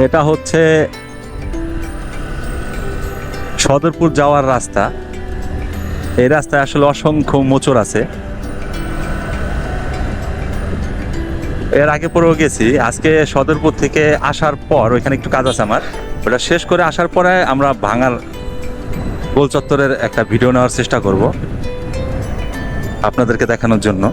এটা হচ্ছে সদরপুর যাওয়ার রাস্তা। এই রাস্তায় আসলে অসংখ্য মোচড় আছে। এর আগে পরেও গেছি। আজকে সদরপুর থেকে আসার পর ওইখানে একটু কাজ আছে আমার, ওটা শেষ করে আসার পরে আমরা ভাঙার গোল চত্বরের একটা ভিডিও নেওয়ার চেষ্টা করব আপনাদেরকে দেখানোর জন্য।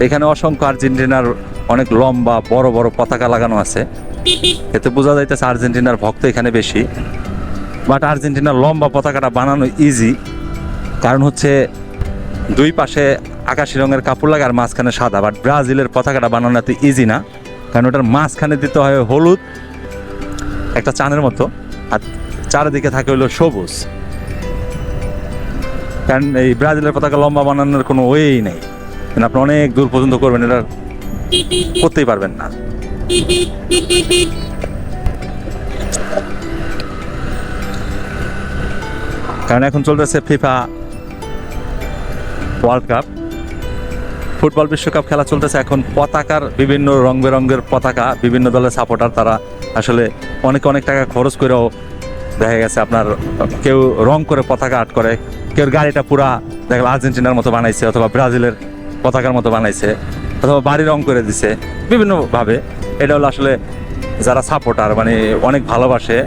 এখানে অসংখ্য আর্জেন্টিনার অনেক লম্বা বড় বড় পতাকা লাগানো আছে। এতে বোঝা যাইতেছে আর্জেন্টিনার ভক্ত এখানে বেশি। বাট আর্জেন্টিনার লম্বা পতাকাটা বানানো ইজি, কারণ হচ্ছে দুই পাশে আকাশি রঙের কাপড় লাগে আর মাঝখানে সাদা। বাট ব্রাজিলের পতাকাটা বানানো এত ইজি না, কারণ ওটার মাঝখানে দিতে হয় হলুদ একটা চানের মতো, আর চারিদিকে থাকে হলো সবুজ। কারণ এই ব্রাজিলের পতাকা লম্বা বানানোর কোনো ওয়েই নেই, কারণ আপনি অনেক দূর পর্যন্ত করবেন, এটা করতেই পারবেন না। কারণ এখন চলতেছে ফিফা ওয়ার্ল্ড কাপ, ফুটবল বিশ্বকাপ খেলা চলতেছে। এখন পতাকার বিভিন্ন রং বেরঙের পতাকা, বিভিন্ন দলের সাপোর্টার তারা আসলে অনেক অনেক টাকা খরচ করেও দেখা গেছে আপনার কেউ রং করে পতাকা আর্ট করে, কেউ গাড়িটা পুরা দেখা গেল আর্জেন্টিনার মতো বানাইছে, অথবা ব্রাজিলের পতাকার মতো বানাইছে, অথবা বাড়ি রং করে দিছে বিভিন্নভাবে। এটা হলো আসলে যারা সাপোর্টার মানে অনেক ভালোবাসে,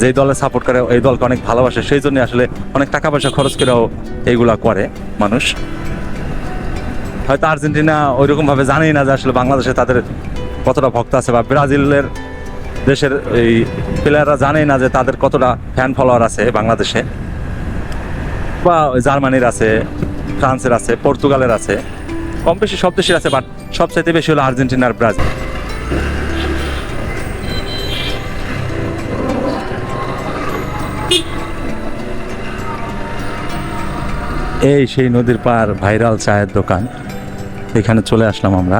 যেই দলে সাপোর্ট করে এই দলকে অনেক ভালোবাসে, সেই জন্য আসলে অনেক টাকা পয়সা খরচ করেও এইগুলা করে মানুষ। হয়তো আর্জেন্টিনা ওইরকম ভাবে জানেই না যে আসলে বাংলাদেশে তাদের কতটা ভক্ত আছে, বা ব্রাজিলের দেশের এই প্লেয়াররা জানেই না যে তাদের কতটা ফ্যান ফলোয়ার আছে বাংলাদেশে, বা জার্মানির আছে, ফ্রান্সের আছে, পর্তুগালের আছে, কম বেশি সব দেশের আছে। বাট সবচাইতে বেশি হলো আর্জেন্টিনার ব্রাজিল। এই সেই নদীর পার ভাইরাল চায়ের দোকান, এখানে চলে আসলাম আমরা।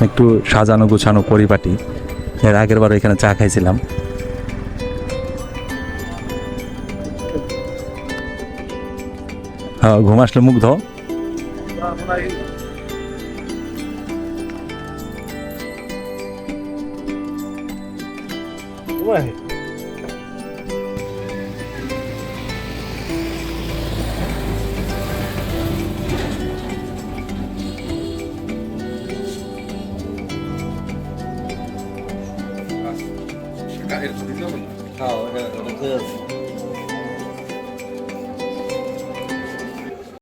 একটু সাজানো গুছানো পরিপাটি। এর আগের বার এখানে চা খাইছিলাম। হ্যাঁ, ঘুম আসলে মুগ্ধ। Ah, el sonido. Ah,